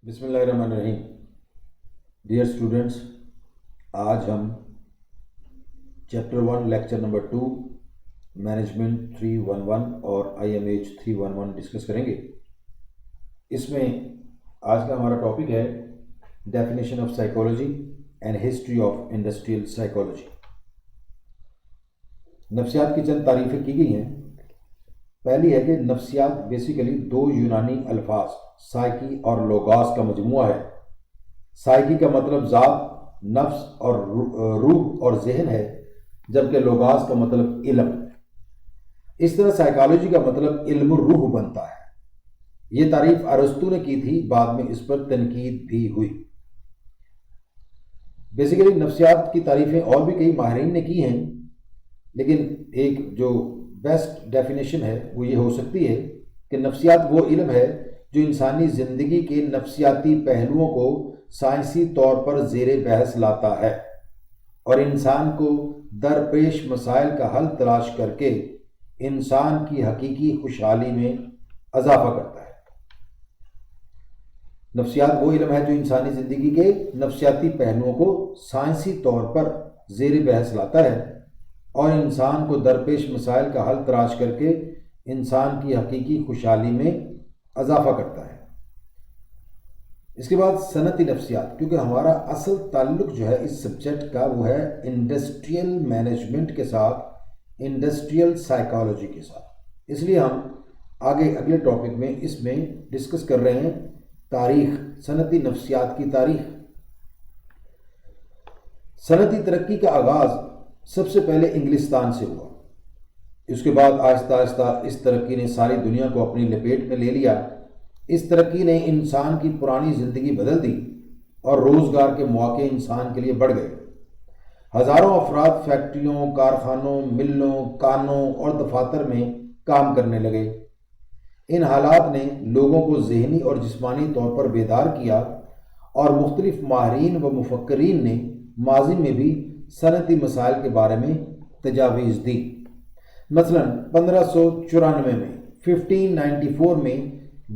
بسم اللہ الرحمن الرحیم. ڈیئر اسٹوڈنٹس، آج ہم چیپٹر 1 لیکچر نمبر 2 مینجمنٹ 311 اور IMH 311 ڈسکس کریں گے. اس میں آج کا ہمارا ٹاپک ہے definition of psychology and history of industrial psychology. نفسیات کی چند تعریفیں کی گئی ہیں. پہلی ہے کہ نفسیات بیسیکلی دو یونانی الفاظ سائیکی اور لوگاس کا مجموعہ ہے. سائیکی کا مطلب ذات، نفس اور روح اور ذہن ہے، جبکہ لوگاس کا مطلب علم. اس طرح سائیکالوجی کا مطلب علم الروح بنتا ہے. یہ تعریف ارسطو نے کی تھی، بعد میں اس پر تنقید بھی ہوئی. بیسیکلی نفسیات کی تعریفیں اور بھی کئی ماہرین نے کی ہیں، لیکن ایک جو بیسٹ ڈیفینیشن ہے وہ یہ ہو سکتی ہے کہ نفسیات وہ علم ہے جو انسانی زندگی کے نفسیاتی پہلوؤں کو سائنسی طور پر زیر بحث لاتا ہے اور انسان کو درپیش مسائل کا حل تلاش کر کے انسان کی حقیقی خوشحالی میں اضافہ کرتا ہے. نفسیات وہ علم ہے جو انسانی زندگی کے نفسیاتی پہلوؤں کو سائنسی طور پر زیر بحث لاتا ہے اور انسان کو درپیش مسائل کا حل تلاش کر کے انسان کی حقیقی خوشحالی میں اضافہ کرتا ہے. اس کے بعد صنعتی نفسیات، کیونکہ ہمارا اصل تعلق جو ہے اس سبجیکٹ کا وہ ہے انڈسٹریل مینجمنٹ کے ساتھ، انڈسٹریل سائیکالوجی کے ساتھ، اس لیے ہم آگے اگلے ٹاپک میں اس میں ڈسکس کر رہے ہیں تاریخ، صنعتی نفسیات کی تاریخ. صنعتی ترقی کا آغاز سب سے پہلے انگلستان سے ہوا. اس کے بعد آہستہ آہستہ اس ترقی نے ساری دنیا کو اپنی لپیٹ میں لے لیا. اس ترقی نے انسان کی پرانی زندگی بدل دی اور روزگار کے مواقع انسان کے لیے بڑھ گئے. ہزاروں افراد فیکٹریوں، کارخانوں، ملوں، کانوں اور دفاتر میں کام کرنے لگے. ان حالات نے لوگوں کو ذہنی اور جسمانی طور پر بیدار کیا اور مختلف ماہرین و مفکرین نے ماضی میں بھی صنعتی مسائل کے بارے میں تجاویز دی. مثلا 1594 میں 1594 میں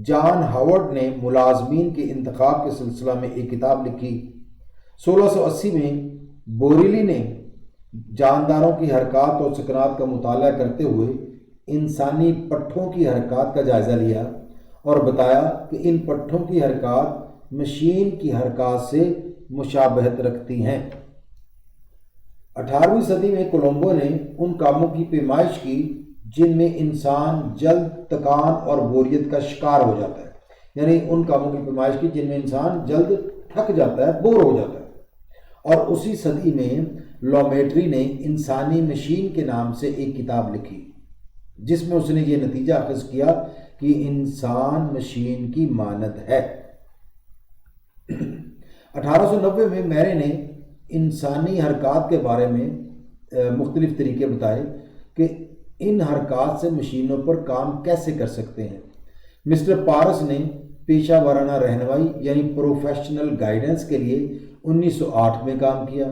جان ہاورڈ نے ملازمین کے انتخاب کے سلسلہ میں ایک کتاب لکھی. 1680 میں بوریلی نے جانداروں کی حرکات اور سکنات کا مطالعہ کرتے ہوئے انسانی پٹھوں کی حرکات کا جائزہ لیا اور بتایا کہ ان پٹھوں کی حرکات مشین کی حرکات سے مشابہت رکھتی ہیں. 18ویں صدی میں کولمبو نے ان کاموں کی پیمائش کی جن میں انسان جلد تکان اور بوریت کا شکار ہو جاتا ہے، یعنی ان کاموں کی پیمائش کی جن میں انسان جلد تھک جاتا ہے، بور ہو جاتا ہے. اور اسی صدی میں لومیٹری نے انسانی مشین کے نام سے ایک کتاب لکھی جس میں اس نے یہ نتیجہ اخذ کیا کہ انسان مشین کی مانند ہے. 1890 میں میرے نے انسانی حرکات کے بارے میں مختلف طریقے بتائے کہ ان حرکات سے مشینوں پر کام کیسے کر سکتے ہیں. مسٹر پارس نے پیشہ ورانہ رہنمائی یعنی پروفیشنل گائیڈنس کے لیے 1908 میں کام کیا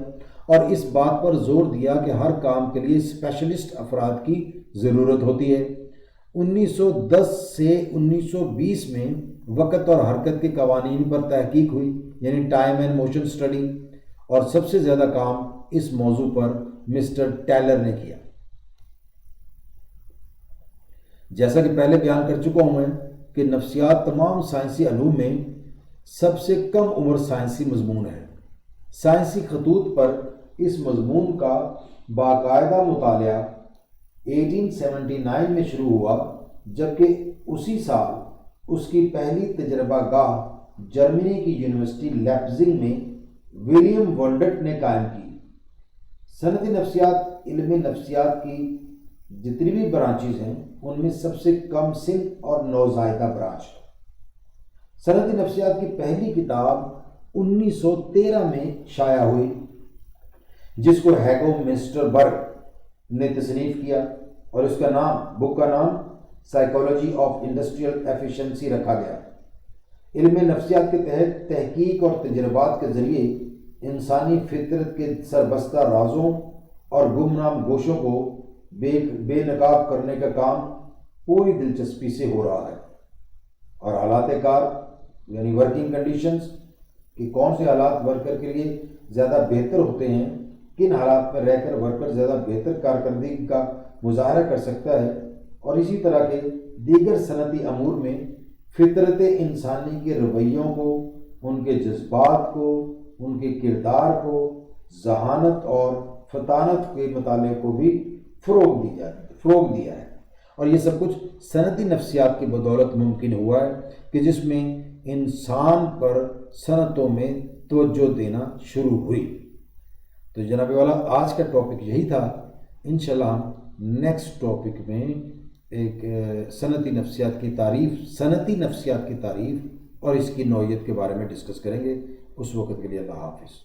اور اس بات پر زور دیا کہ ہر کام کے لیے اسپیشلسٹ افراد کی ضرورت ہوتی ہے. 1910 سے 1920 میں وقت اور حرکت کے قوانین پر تحقیق ہوئی، یعنی ٹائم اینڈ موشن اسٹڈی، اور سب سے زیادہ کام اس موضوع پر مسٹر ٹیلر نے کیا. جیسا کہ پہلے بیان کر چکا ہوں میں کہ نفسیات تمام سائنسی علوم میں سب سے کم عمر سائنسی مضمون ہے. سائنسی خطوط پر اس مضمون کا باقاعدہ مطالعہ 1879 میں شروع ہوا، جبکہ اسی سال اس کی پہلی تجربہ گاہ جرمنی کی یونیورسٹی لیپزگ میں ولیم ونڈٹ نے قائم کی. صنعتی نفسیات علم نفسیات کی جتنی بھی برانچز ہیں ان میں سب سے کم سن اور نوزائیدہ برانچ ہے. صنعتی نفسیات کی پہلی کتاب 1913 میں شائع ہوئی جس کو ہیگو مسٹر برگ نے تصنیف کیا اور اس کا بک کا نام سائیکالوجی آف انڈسٹریل ایفیشنسی رکھا گیا. علم نفسیات کے تحت تحقیق اور تجربات کے ذریعے انسانی فطرت کے سربستہ رازوں اور گمنام گوشوں کو بے نقاب کرنے کا کام پوری دلچسپی سے ہو رہا ہے اور حالات کار یعنی ورکنگ کنڈیشنز کہ کون سے حالات ورکر کے لیے زیادہ بہتر ہوتے ہیں، کن حالات میں رہ کر ورکر زیادہ بہتر کارکردگی کا مظاہرہ کر سکتا ہے، اور اسی طرح کے دیگر صنعتی امور میں فطرت انسانی کے رویوں کو، ان کے جذبات کو، ان کے کردار کو، ذہانت اور فطانت کے مطالعے کو بھی فروغ دیا ہے، اور یہ سب کچھ صنعتی نفسیات کی بدولت ممکن ہوا ہے کہ جس میں انسان پر صنعتوں میں توجہ دینا شروع ہوئی۔ تو جناب والا آج کا ٹاپک یہی تھا، انشاءاللہ ہم نیکسٹ ٹاپک میں ایک صنعتی نفسیات کی تعریف اور اس کی نوعیت کے بارے میں ڈسکس کریں گے۔ اس وقت کے لیے اللہ حافظ۔